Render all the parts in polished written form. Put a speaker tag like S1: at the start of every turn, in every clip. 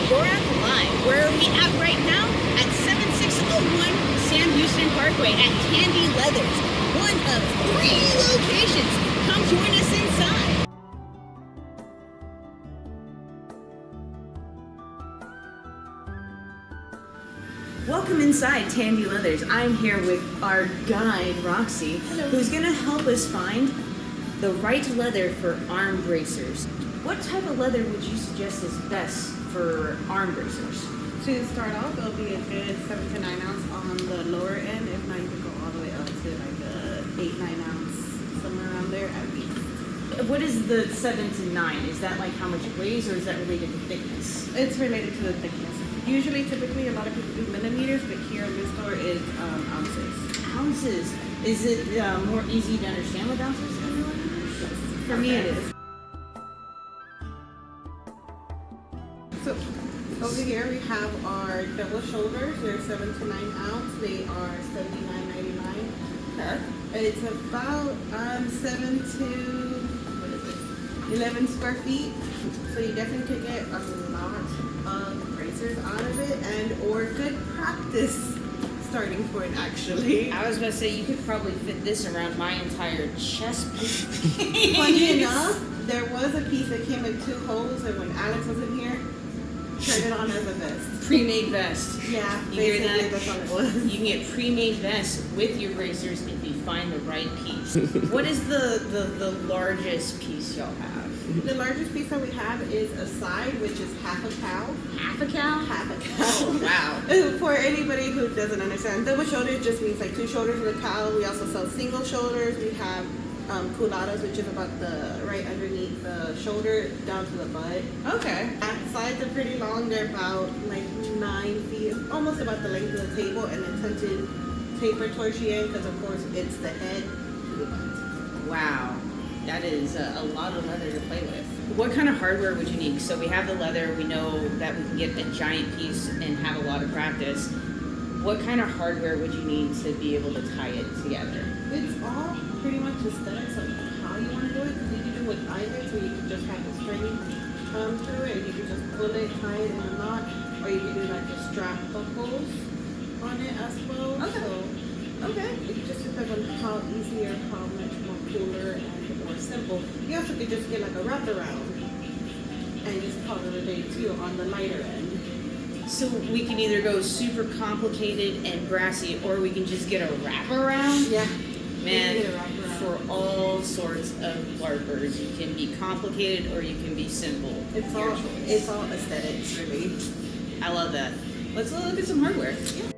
S1: You're at the Live. Where are we at right now? At 7601 Sam Houston Parkway at Tandy Leathers. One of 3 locations. Come join us inside. Welcome inside Tandy Leathers. I'm here with our guide, Roxy, who's going to help us find the right leather for arm bracers. What type of leather would you suggest is best for arm bracers?
S2: To start off, it'll be a good 7 to 9 ounce on the lower end. If not, you can go all the way up to like a 8-9 ounce, somewhere around there at least.
S1: What is the 7 to 9? Is that like how much it weighs, or is that related to thickness?
S2: It's related to the thickness. Usually, typically, a lot of people do millimeters, but here in this store is ounces.
S1: Ounces. Is it more easy to understand with ounces than millimeters?
S2: For me, it is. So over here we have our double shoulders. They're 7 to 9 ounce. They are $79.99.
S1: Okay.
S2: And it's about 7 to 11 square feet. So you definitely could get a lot of bracers out of it, and or good practice starting point actually.
S1: I was going to say you could probably fit this around my entire chest piece.
S2: Funny enough, there was a piece that came in 2 holes, and when Alex was in here, tried it on as a vest.
S1: Pre-made vest.
S2: Yeah,
S1: You hear
S2: basically
S1: that?
S2: that's all it was.
S1: You can get pre-made vests with your bracers if you find the right piece. What is the largest piece y'all have?
S2: The largest piece that we have is a side, which is half a cow.
S1: Half a cow?
S2: Half a cow.
S1: Oh, wow.
S2: For anybody who doesn't understand, double shoulder just means like 2 shoulders of a cow. We also sell single shoulders. We have culadas, which is about the right underneath the shoulder down to the butt.
S1: Okay.
S2: Sides are pretty long. They're about like 9 feet, almost about the length of the table, and then tinted taper towards the end because of course it's the head to the butt.
S1: Wow. That is a lot of leather to play with. What kind of hardware would you need? So we have the leather, we know that we can get a giant piece and have a lot of practice. What kind of hardware would you need to be able to tie it together?
S2: It's all pretty much aesthetics of how you want to do it, because you can do with either, so you can just have the string through it, and you can just pull it, tie it in a knot, or you can do like the strap buckles on it as well.
S1: Okay.
S2: It just depends on how easy or how much more cooler and more simple. You also could just get like a wraparound and just call it a day too on the lighter end.
S1: So we can either go super complicated and brassy, or we can just get a wraparound.
S2: Yeah.
S1: Man,
S2: You can get a wraparound.
S1: for all sorts of larpers, you can be complicated or you can be simple.
S2: It's
S1: Your
S2: all
S1: choice.
S2: aesthetics really.
S1: I love that. Let's look at some hardware.
S2: Yeah.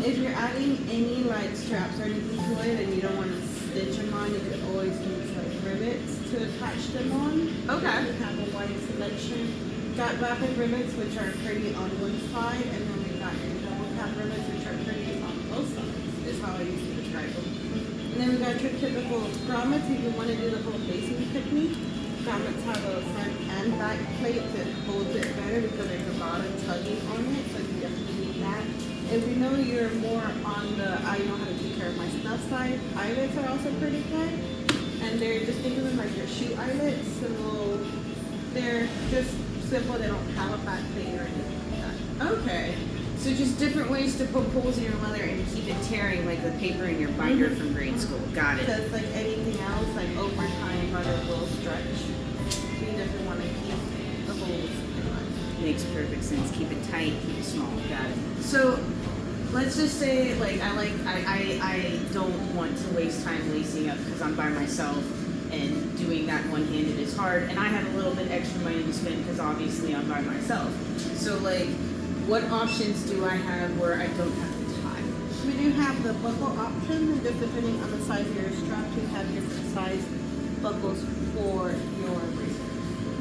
S2: If you're adding any like straps or anything to it and you don't want to stitch them on, you could always use like rivets to attach them on.
S1: Okay.
S2: We have a wide selection. Got rapid rivets, which are pretty on one side, and then we got your double cap rivets, which are pretty on both sides, is how I used to describe them. And then we got your typical grommets. If you want to do the whole facing technique, grommets have a front and back plate that holds it better because there's a lot of tugging on it, so you definitely need that. If you know you're more on the I know how to take care of my stuff side, eyelets are also pretty good. And they're just think of them like your shoe eyelets, so they're just simple, they don't have a back plate or anything like that.
S1: Okay. So just different ways to poke holes in your leather and keep it tearing like the paper in your binder from grade school. Got it.
S2: Because like anything else, like over time, leather will stretch. So you definitely want to keep the holes in line.
S1: Makes perfect sense. Keep it tight, keep it small. Got it. So let's just say like I don't want to waste time lacing up because I'm by myself, and doing that one-handed is hard, and I have a little bit extra money to spend because obviously I'm by myself. So like, what options do I have where I don't have to tie?
S2: We do have the buckle option, and just depending on the size of your strap, we have different size buckles for your bracer.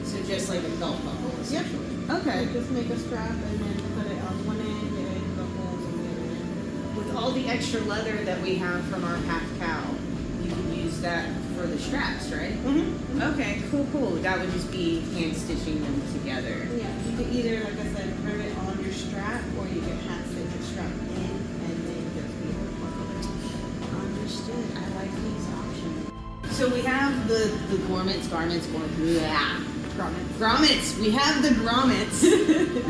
S1: So just like a belt buckle, essentially. Okay.
S2: So just make a strap and then put it on one end and the holes on the other end.
S1: With all the extra leather that we have from our half cow, you can use that for the straps, right?
S2: Mm-hmm.
S1: Okay, cool. That would just be hand stitching them together.
S2: Yeah, you can either, like I said, rivet on your strap, or you can hand stitch your strap in and then just be able to buckle it.
S1: Understood. I like these options. So we have the garments.
S2: Grommets.
S1: Grommets. We have the grommets.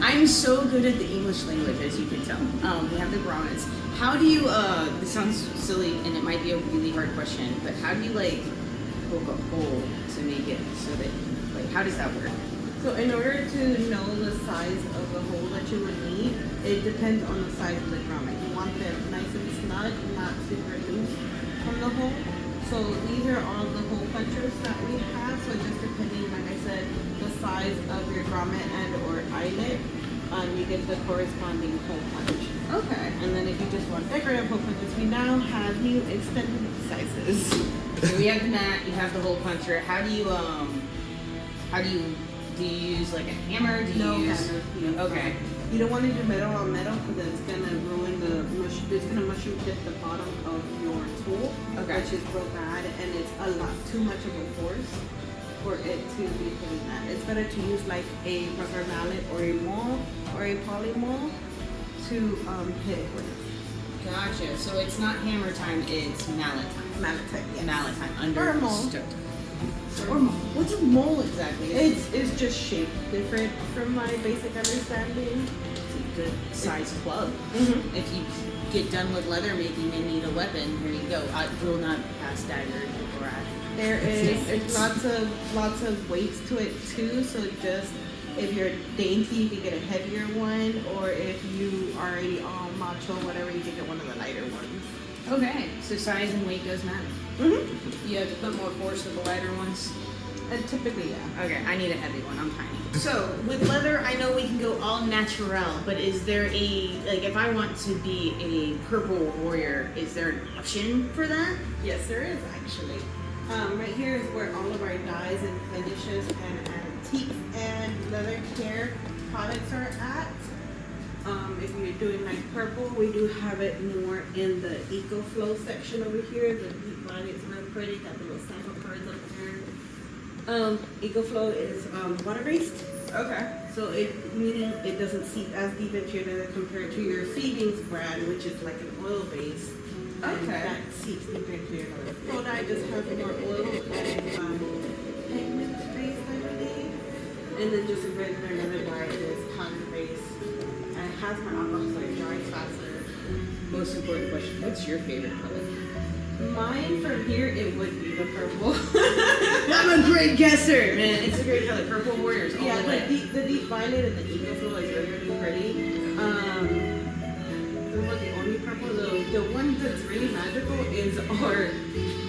S1: I'm so good at the English language, as you can tell. We have the grommets. How do you? This sounds silly, and it might be a really hard question, but how do you like poke a hole to make it so that like how does that work?
S2: So in order to know the size of the hole that you would need, it depends on the size of the grommet. You want them nice and snug, not super loose from the hole. So these are all the hole punchers that we have. So just depending, like I said, the size of your grommet and or eyelet, you get the corresponding hole punch.
S1: Okay.
S2: And then if you just want decorative hole punches, we now have new extended sizes.
S1: So we have the mat. You have the hole puncher. How do you do you use like a hammer? Do you use?
S2: Hammer.
S1: Okay.
S2: You don't want to do metal on metal because it's gonna ruin the mush. It's gonna mushroom tip the bottom of your tool,
S1: Okay.
S2: which is real bad, and it's a lot too much of a force for it to be hitting that. It's better to use like a rubber mallet or a maul or a poly maul to hit it with.
S1: Gotcha. So it's not hammer time. It's mallet time.
S2: Mallet type, yes.
S1: Mallet time.
S2: Or a mole.
S1: Or mole. What's a mole exactly?
S2: It's just shaped different from my basic understanding.
S1: It's a good size club.
S2: Mm-hmm.
S1: If you get done with leather making and need a weapon, here you go. I will not pass dagger or axe.
S2: There is lots of weights to it too. So just if you're dainty, you can get a heavier one, or if you are already all macho, whatever, you can get one of the lighter ones.
S1: Okay. So size and weight does matter.
S2: Mm-hmm.
S1: You have to put more force with the lighter ones.
S2: And typically, yeah.
S1: Okay, I need a heavy one. I'm tiny. So with leather, I know we can go all natural, but is there like if I want to be a purple warrior, is there an option for that?
S2: Yes, there is actually. Right here is where all of our dyes and finishes and antiques and leather care products are at. If you're doing like purple, we do have it more in the EcoFlow section over here. The deep violet's real pretty, got the little sample cards up there. EcoFlow is water-based.
S1: Okay.
S2: So meaning it doesn't seep as deep into your leather compared to your Savings brand, which is like an oil base.
S1: Okay.
S2: That seeps deeper into your leather. Flow dye just has more oil and pigment based, I believe. And then just a regular leather dye is powder based. And it has more alcohol, so it dries faster.
S1: Most important question: what's your favorite color?
S2: Mine from here, it would be the purple.
S1: I'm a great guesser, man. It's a great color. Purple warriors all
S2: Yeah,
S1: the way.
S2: the deep violet and the EcoFlow is really, really pretty. Those are the only purple. The one that's really magical is our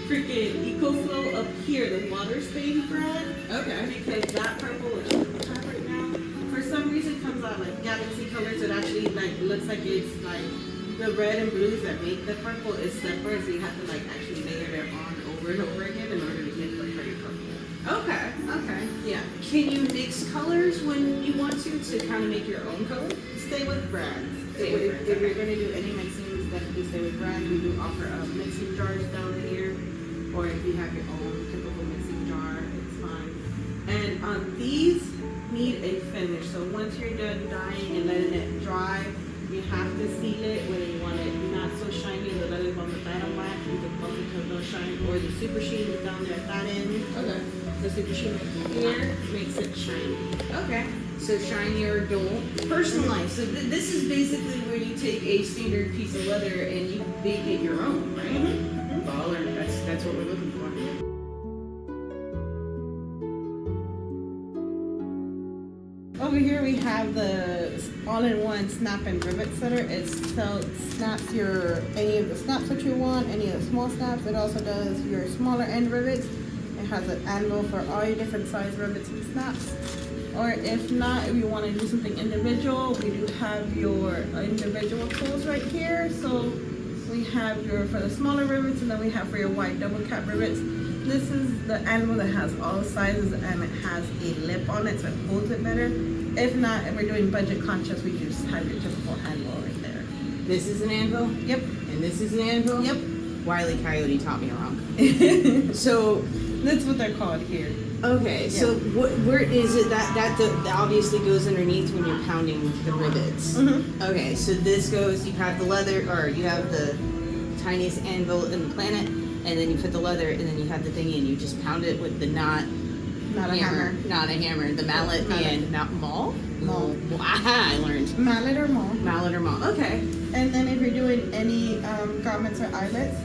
S2: freaking EcoFlow up here, the water stain brand.
S1: Okay.
S2: Because that purple, which I have right now, for some reason comes out like galaxy colors. It actually like looks like it's like the red and blues that make the purple is separate, so you have to like actually layer it on over and over again in order to get the pretty purple.
S1: Okay. Okay.
S2: Yeah.
S1: Can you mix colors when you want to kind of make your own color?
S2: Stay with brands.
S1: Stay with brands,
S2: If
S1: okay.
S2: you're going to do any mixing, definitely stay with brands. We do offer mixing jars down here, or if you have your own typical mixing jar, it's fine. And these need a finish. So once you're done dyeing and letting it dry, you have to seal it when you want it not so shiny. The leather's on the bottom wax, you can buff it to no shine, or the super sheen is down there at that end.
S1: Okay.
S2: The super sheen right here makes it shiny.
S1: Okay. So shiny or dull. Personalized. So this is basically where you take a standard piece of leather and you make it your own, right?
S2: Mm-hmm.
S1: Baller. That's what we're looking for.
S2: Over here we have the all-in-one snap and rivet setter. It snaps any of the snaps that you want, any of the small snaps. It also does your smaller end rivets. It has an anvil for all your different size rivets and snaps. Or if not, if you want to do something individual, we do have your individual tools right here. So we have for the smaller rivets, and then we have for your wide double cap rivets. This is the anvil that has all sizes and it has a lip on it, so it holds it better. If not, if we're doing budget conscious, we just have your typical anvil right there.
S1: This is an anvil?
S2: Yep.
S1: And this is an anvil?
S2: Yep.
S1: Wile E. Coyote taught me wrong. So,
S2: That's what they're called here.
S1: okay, so where is it that obviously goes underneath when you're pounding the rivets?
S2: Mm-hmm.
S1: Okay, so this goes, you have the leather, or you have the tiniest anvil in the planet, and then you put the leather, and then you have the thingy, and you just pound it with the knot
S2: not a hammer.
S1: Not a hammer. The mallet and maul?
S2: Maul.
S1: Aha, I learned.
S2: Mallet or maul.
S1: Mallet or maul. Okay.
S2: And then if you're doing any grommets or eyelets,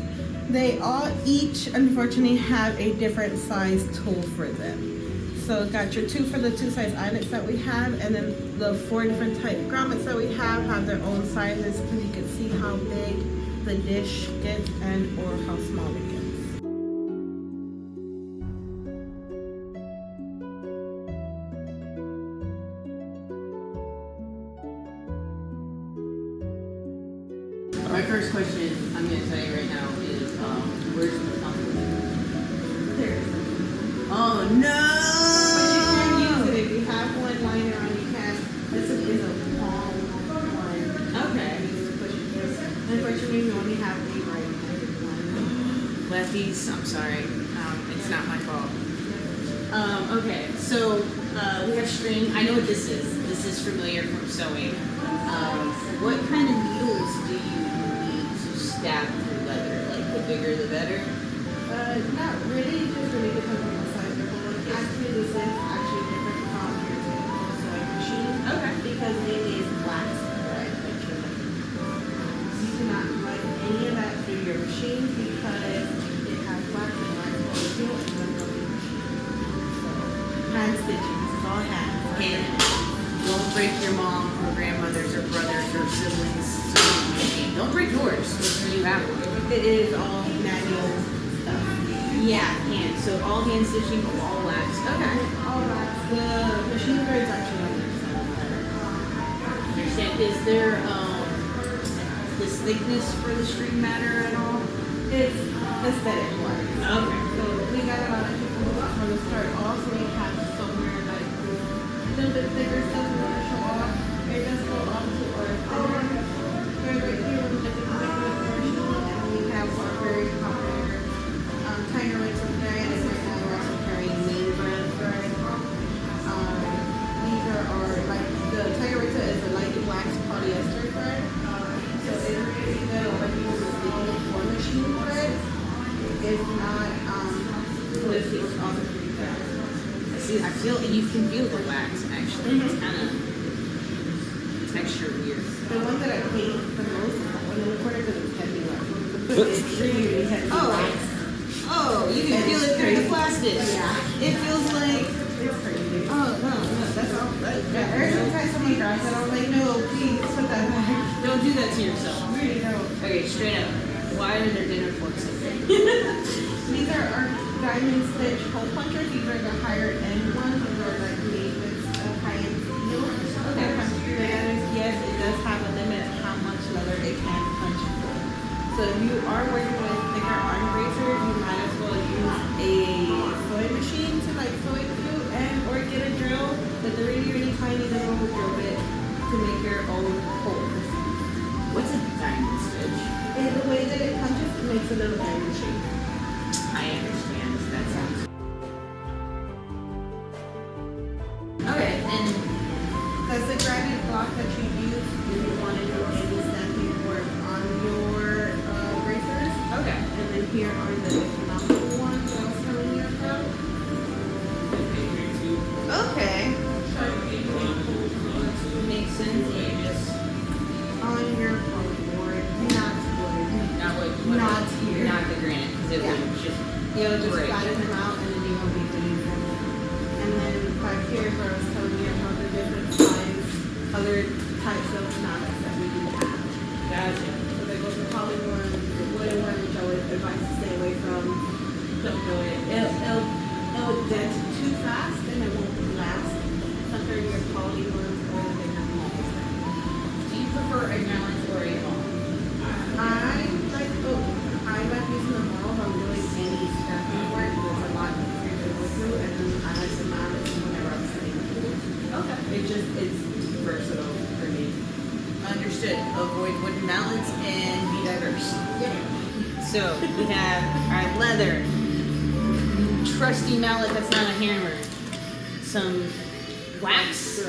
S2: they all each unfortunately have a different size tool for them. So got your two for the 2 size eyelets that we have, and then the 4 different type grommets that we have their own sizes, because you can see how big the dish gets and or how small it gets.
S1: My first question, I'm going to tell you right now, is where's the compliment?
S2: There.
S1: Oh no!
S2: But you can use it if you have one lying around. You can. This is a palm one.
S1: Okay.
S2: You just push it through. Unfortunately, we only have a right-handed one.
S1: Lefties, I'm sorry. It's not my fault. Okay, so we have string. I know what this is. This is familiar from sewing. What kind of needles do you need to stab through leather? Like the bigger the better?
S2: Not really. It just really depends on the size of the one. Actually, this is actually different from your typical sewing machine.
S1: Okay.
S2: Because it is wax thread that you're looking for. You cannot run any of that through your machine because it has wax and wax molecule and runs on your machine. So, hand stitching. This is all hand.
S1: And don't break your mom or grandmother's or brothers or siblings' sewing machine. Don't break yours if you have one.
S2: It is all manual stuff.
S1: Yeah, hand. So all hand stitching, all wax. Okay.
S2: All wax. The machine threads actually
S1: Understand. Is there this thickness for the string matter at all?
S2: it's aesthetic wise.
S1: Okay.
S2: So we got a lot of people from the start off, so we have somewhere like a little bit thicker stuff we want to show off. It does go up to our thinner. Right here with the different version, and we have our very popular Tiger Rings of thread, and right now we're also carrying main brand thread. These are our, like, the Tiger Rings is a light wax polyester thread. So it's really good when you use the for machine thread. It's not lifting, it's also pretty good.
S1: I feel you can feel the wax actually. It's kind of texture weird.
S2: The one that I hate the most is that one in the corner because it's heavy wax. It's really heavy wax.
S1: Oh, you can feel it through the plastic.
S2: Yeah.
S1: It feels like.
S2: It's crazy.
S1: Oh no, that's all.
S2: Every time someone grabs it, I'm like, no, please put that back.
S1: Don't do that to yourself.
S2: Really don't.
S1: Okay, straight up. Why are there dinner forks in there?
S2: These are our diamond stitch hole punchers. These are the higher end ones. These are like made with high-end steel. Okay. Yes, it does have a limit of how much leather it can punch through. So if you are working with thicker arm bracers, you might as well use a sewing machine to like sew it through, and or get a drill with a really, really tiny little drill bit to make your own holes.
S1: What's a diamond stitch?
S2: And the way that it punches, it makes a little diamond shape.
S1: I understand. That sounds. Okay, and
S2: That's the granite block that you use if you want to do any stamping work on your bracers.
S1: okay.
S2: And then here are the economical ones that I was telling you about.
S1: Okay. Makes sense. You just
S2: On your board, not wood.
S1: not what
S2: Not here.
S1: not the granite because it
S2: Yeah.
S1: would just
S2: You'll just
S1: break.
S2: flatten them out and then you won't be doing them. And then back here where I was telling you about the different size, other types of mallets that we do have.
S1: Gotcha.
S2: So there goes the poly one, the wooden one, which I would advise to stay away from. Don't do it. It'll dent too fast and it won't last. Under your poly ones or the bigger malls.
S1: Do you prefer a gallon or a ball?
S2: I like using the malls on doing any stamping work. It's a lot easier to go through, and then I like the mallets whenever I'm setting tools.
S1: Okay.
S2: It's versatile for me.
S1: Understood. Avoid wooden mallets and be diverse.
S2: Yeah.
S1: So we have our leather, trusty mallet that's not a hammer, some wax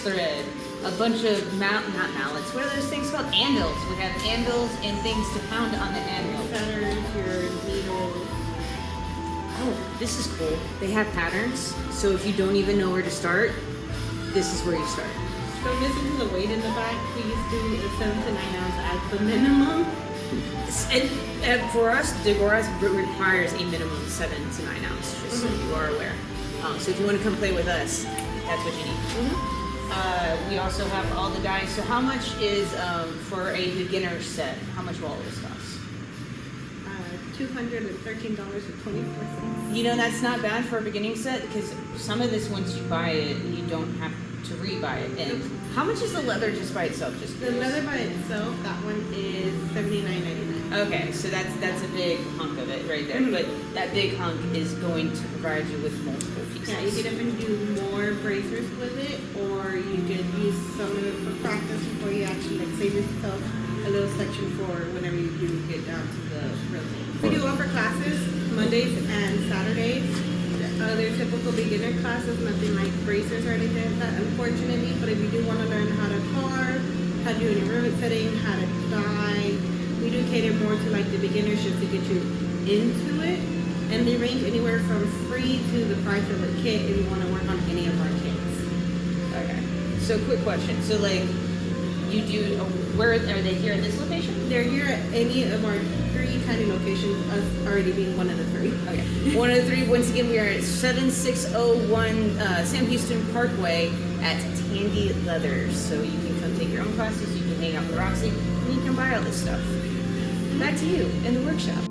S1: thread, a bunch of not mallets. What are those things called? Anvils. We have anvils and things to pound on the anvil.
S2: Feathers, your needles.
S1: oh, this is cool. They have patterns, so if you don't even know where to start, this is where you start.
S2: Don't listen to the weight in the back. Please do a 7 to 9 ounce at the minimum.
S1: And for us, Degoras requires a minimum of 7 to 9 ounce, just so you are aware. So if you want to come play with us, that's what you need. We also have all the dies. So how much is, for a beginner set, how much will all this cost?
S2: $213.24.
S1: You know, that's not bad for a beginning set, because some of this, once you buy it, you don't have to re-buy it. And how much is the leather just by itself? Just
S2: The leather by itself, that one is $79.99.
S1: Okay, so that's a big hunk of it right there. But that big hunk is going to provide you with multiple pieces.
S2: Yeah, you can even do more bracers with it, or you can use some of it for practice before you actually like save yourself a little section for whenever you do get down to the real thing. We do offer classes Mondays and Saturdays. They're typical beginner classes, nothing like bracers or anything like that, unfortunately. But if you do want to learn how to carve, how to do any rivet setting, how to dye, we do cater more to like the beginner ship to get you into it. And they range anywhere from free to the price of a kit if you want to work on any of our kits.
S1: Okay. So quick question. So like, you do, where are they here at this location?
S2: They're here at any of our 3 tiny locations, us already being one of the 3.
S1: Okay. One of the 3. Once again, we are at 7601 Sam Houston Parkway at Tandy Leathers. So you can come take your own classes, you can hang out with Roxy, and you can buy all this stuff. Back to you in the workshop.